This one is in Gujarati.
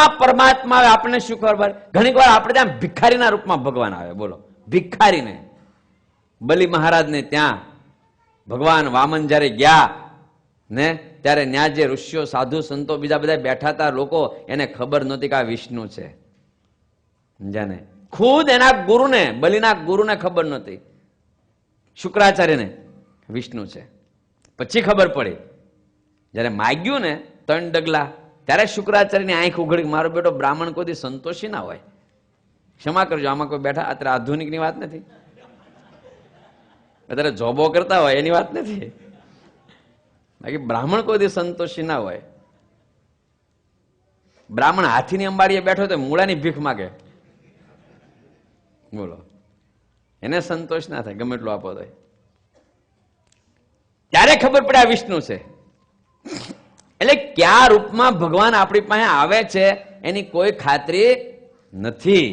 રૂપમાં પરમાત્મા આવે, આપણને શું ખબર? ઘણીક વાર આપણે ત્યાં ભિખારીના રૂપમાં ભગવાન આવે. બોલો, ભિખારીને. બલિ મહારાજને ત્યાં ભગવાન વામન જયારે ગયા ને ત્યારે ત્યાં જે ઋષિઓ, સાધુ, સંતો બીજા બધા બેઠા હતા લોકો, એને ખબર નહોતી કે આ વિષ્ણુ છે. સમજાને? ખુદ એના ગુરુને, બલિના ગુરુને ખબર નહોતી, શુક્રાચાર્યને, વિષ્ણુ છે. પછી ખબર પડી જયારે માગ્યું ને 3 ડગલા, ત્યારે શુક્રાચાર્યની આંખ ઉઘડી. મારો બેટો બ્રાહ્મણ કોઈ સંતોષી ના હોય. ક્ષમા કરજો, આમાં કોઈ બેઠા અત્યારે આધુનિકની વાત નથી, અત્યારે જોબો કરતા હોય એની વાત નથી. બાકી બ્રાહ્મણ કોઈ સંતોષી ના હોય. બ્રાહ્મણ હાથીની અંબાડીએ બેઠો તો મૂળાની ભીખ માગે. બોલો, એને સંતોષ ના થાય ગમે એટલું આપો તો. ત્યારે ખબર પડે આ વિષ્ણુ છે. એટલે કયા રૂપમાં ભગવાન આપણી પાસે આવે છે એની કોઈ ખાતરી નથી.